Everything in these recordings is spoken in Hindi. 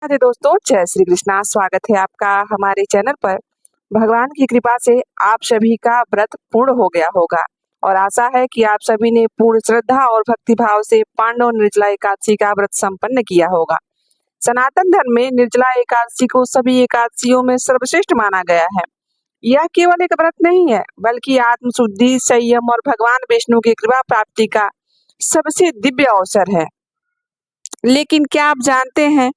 राधे दोस्तों, जय श्री कृष्णा। स्वागत है आपका हमारे चैनल पर। भगवान की कृपा से आप सभी का व्रत पूर्ण हो गया होगा और आशा है कि आप सभी ने पूर्ण श्रद्धा और भक्ति भाव से पांडव निर्जला एकादशी का व्रत संपन्न किया होगा। सनातन धर्म में निर्जला एकादशी को सभी एकादशियों में सर्वश्रेष्ठ माना गया है। यह केवल एक व्रत नहीं है, बल्कि आत्मशुद्धि, संयम और भगवान विष्णु की कृपा प्राप्ति का सबसे दिव्य अवसर है। लेकिन क्या आप जानते हैं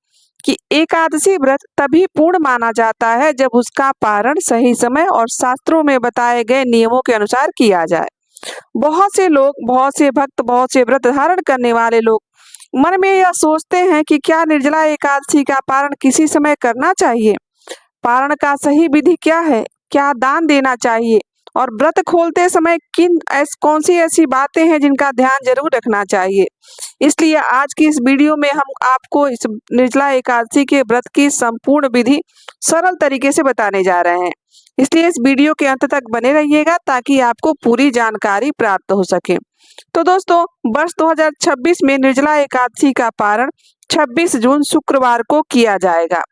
कि एकादशी व्रत तभी पूर्ण माना जाता है जब उसका पारण सही समय और शास्त्रों में बताए गए नियमों के अनुसार किया जाए। बहुत से लोग, बहुत से भक्त, बहुत से व्रत धारण करने वाले लोग मन में यह सोचते हैं कि क्या निर्जला एकादशी का पारण किसी समय करना चाहिए, पारण का सही विधि क्या है, क्या दान देना चाहिए और व्रत खोलते समय कौन सी ऐसी बातें हैं जिनका ध्यान जरूर रखना चाहिए। इसलिए आज की इस वीडियो में हम आपको इस निर्जला एकादशी के व्रत की संपूर्ण विधि सरल तरीके से बताने जा रहे हैं। इसलिए इस वीडियो के अंत तक बने रहिएगा ताकि आपको पूरी जानकारी प्राप्त हो सके। तो दोस्तों, वर्ष 2026 में निर्जला एकादशी का पारण 26 जून शुक्रवार को किया जाएगा।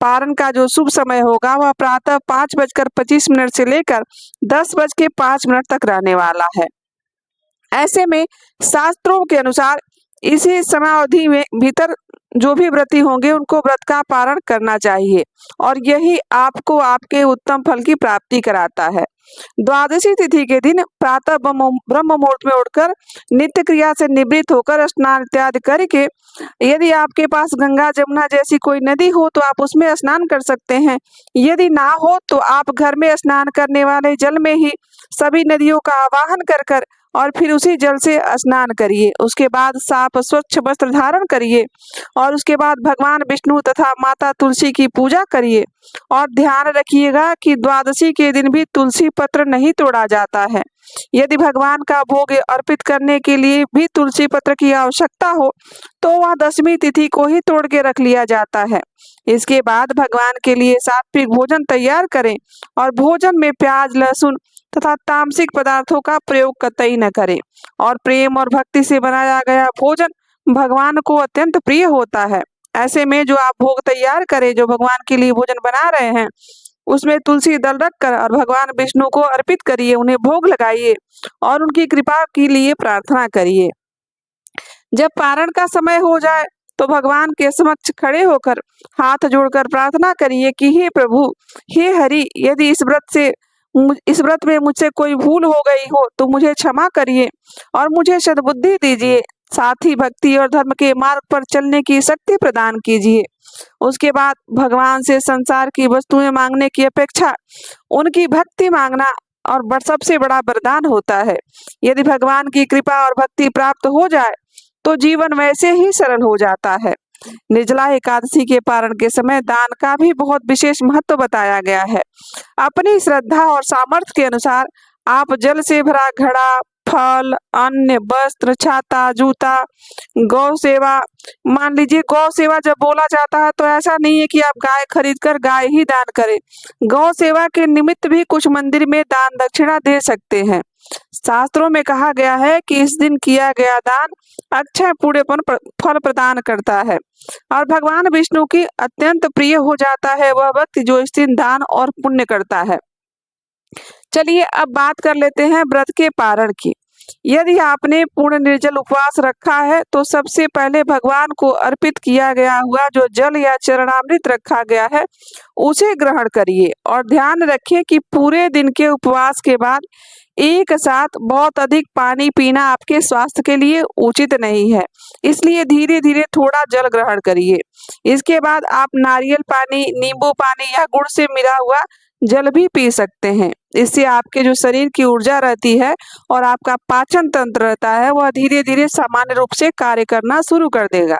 पारण का जो शुभ समय होगा वह प्रातः 5:25 से लेकर 10:05 तक रहने वाला है। ऐसे में शास्त्रों के अनुसार इसी समयावधि में भीतर जो भी व्रती होंगे उनको व्रत का पारण करना चाहिए और यही आपको आपके उत्तम फल की प्राप्ति कराता है। द्वादशी तिथि के दिन प्रातः ब्रह्म मुहूर्त में उठकर नित्य क्रिया से निवृत्त होकर स्नान इत्यादि करके, यदि आपके पास गंगा जमुना जैसी कोई नदी हो तो आप उसमें स्नान कर सकते हैं। यदि ना हो तो आप घर में स्नान करने वाले जल में ही सभी नदियों का आवाहन कर कर और फिर उसी जल से स्नान करिए। उसके बाद साफ स्वच्छ वस्त्र धारण करिए और उसके बाद भगवान विष्णु तथा माता तुलसी की पूजा करिए और ध्यान रखिएगा कि द्वादशी के दिन भी तुलसी पत्र नहीं तोड़ा जाता है। यदि भगवान का भोग अर्पित करने के लिए भी तुलसी पत्र की आवश्यकता हो तो वह दशमी तिथि को ही तोड़ के रख लिया जाता है। इसके बाद भगवान के लिए सात्विक भोजन तैयार करें और भोजन में प्याज, लहसुन तथा तामसिक पदार्थों का प्रयोग कतई न करें और प्रेम और भक्ति से बनाया गया भोजन भगवान को अत्यंत प्रिय होता है। ऐसे में जो आप भोग तैयार करें, जो भगवान के लिए भोजन बना रहे हैं, उसमें तुलसी दल रखकर और भगवान विष्णु को अर्पित करिए, उन्हें भोग लगाइए और उनकी कृपा के लिए प्रार्थना करिए। जब पारण का समय हो जाए तो भगवान के समक्ष खड़े होकर हाथ जोड़कर प्रार्थना करिए कि हे प्रभु, हे हरि, यदि इस व्रत में मुझसे कोई भूल हो गई हो तो मुझे क्षमा करिए और मुझे सद्बुद्धि दीजिए, साथ ही भक्ति और धर्म के मार्ग पर चलने की शक्ति प्रदान कीजिए। उसके बाद भगवान से संसार की वस्तुएं मांगने की अपेक्षा उनकी भक्ति मांगना और सबसे बड़ा वरदान होता है। यदि भगवान की कृपा और भक्ति प्राप्त हो जाए तो जीवन वैसे ही सरल हो जाता है। निर्जला एकादशी के पारण के समय दान का भी बहुत विशेष महत्व बताया गया है। अपनी श्रद्धा और सामर्थ्य के अनुसार आप जल से भरा घड़ा, फल, अन्न, वस्त्र, छाता, जूता, गौ सेवा, मान लीजिए गौ सेवा जब बोला जाता है तो ऐसा नहीं है कि आप गाय खरीद कर गाय ही दान करें। गौ सेवा के निमित्त भी कुछ मंदिर में दान दक्षिणा दे सकते हैं। शास्त्रों में कहा गया है कि इस दिन किया गया दान अक्षय पुण्यपन फल प्रदान करता है और भगवान विष्णु की अत्यंत प्रिय हो जाता है वह व्यक्ति जो इस दिन दान और पुण्य करता है। चलिए अब बात कर लेते हैं व्रत के पारण की। यदि आपने पूर्ण निर्जल उपवास रखा है तो सबसे पहले भगवान को अर्पित किया गया हुआ जो जल या चरणामृत रखा गया है उसे ग्रहण करिए और ध्यान रखिए कि पूरे दिन के उपवास के बाद एक साथ बहुत अधिक पानी पीना आपके स्वास्थ्य के लिए उचित नहीं है, इसलिए धीरे धीरे थोड़ा जल ग्रहण करिए। इसके बाद आप नारियल पानी, नींबू पानी या गुड़ से मिला हुआ जल भी पी सकते हैं। इससे आपके जो शरीर की ऊर्जा रहती है और आपका पाचन तंत्र रहता है वह धीरे धीरे सामान्य रूप से कार्य करना शुरू कर देगा।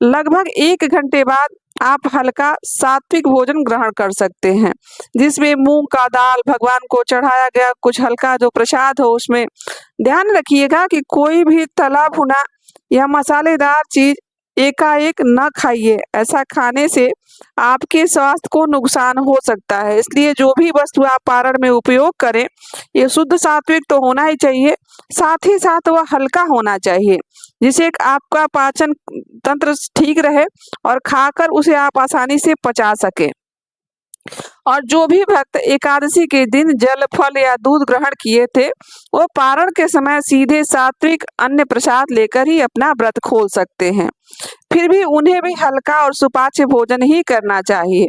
लगभग 1 घंटे बाद आप हल्का सात्विक भोजन ग्रहण कर सकते हैं, जिसमें मूंग का दाल भगवान को चढ़ाया गया कुछ हल्का जो प्रसाद हो उसमें ध्यान रखिएगा कि कोई भी तला भुना या मसालेदार चीज एकाएक न खाइए। ऐसा खाने से आपके स्वास्थ्य को नुकसान हो सकता है। इसलिए जो भी वस्तु आप पारण में उपयोग करें, ये शुद्ध सात्विक तो होना ही चाहिए, साथ ही साथ वह हल्का होना चाहिए, जिससे आपका पाचन तंत्र ठीक रहे और खाकर उसे आप आसानी से पचा सके। और जो भी भक्त एकादशी के दिन जल, फल या दूध ग्रहण किए थे, वो पारण के समय सीधे सात्विक अन्न प्रसाद लेकर ही अपना व्रत खोल सकते हैं। फिर भी उन्हें भी हल्का और सुपाच्य भोजन ही करना चाहिए।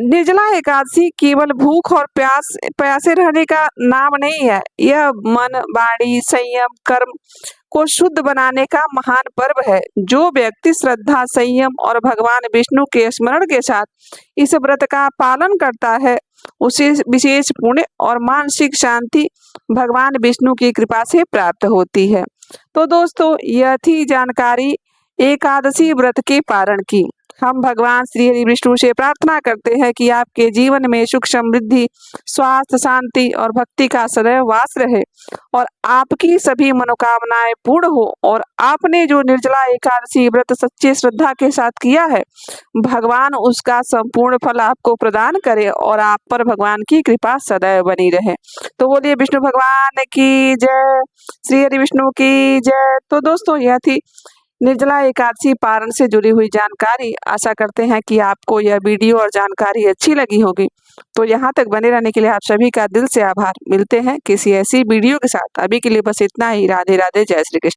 निर्जला एकादशी केवल भूख और प्यासे रहने का नाम नहीं है। यह मन, वाणी, संयम, कर्म को शुद्ध बनाने का महान पर्व है। जो व्यक्ति श्रद्धा, संयम और भगवान विष्णु के स्मरण के साथ इस व्रत का पालन करता है, उसे विशेष पुण्य और मानसिक शांति भगवान विष्णु की कृपा से प्राप्त होती है। तो दोस्तों, यह थी जानकारी एकादशी व्रत के पारण की। हम भगवान श्री हरि विष्णु से प्रार्थना करते हैं कि आपके जीवन में सुख, समृद्धि, स्वास्थ्य, शांति और भक्ति का सदैव वास रहे और आपकी सभी मनोकामनाएं पूर्ण हो। और आपने जो निर्जला एकादशी व्रत सच्ची श्रद्धा के साथ किया है, भगवान उसका संपूर्ण फल आपको प्रदान करे और आप पर भगवान की कृपा सदैव बनी रहे। तो बोलिए विष्णु भगवान की जय, श्री हरि विष्णु की जय। तो दोस्तों, यह थी निर्जला एकादशी पारण से जुड़ी हुई जानकारी। आशा करते हैं कि आपको यह वीडियो और जानकारी अच्छी लगी होगी। तो यहाँ तक बने रहने के लिए आप सभी का दिल से आभार। मिलते हैं किसी ऐसी वीडियो के साथ। अभी के लिए बस इतना ही। राधे राधे, जय श्री कृष्ण।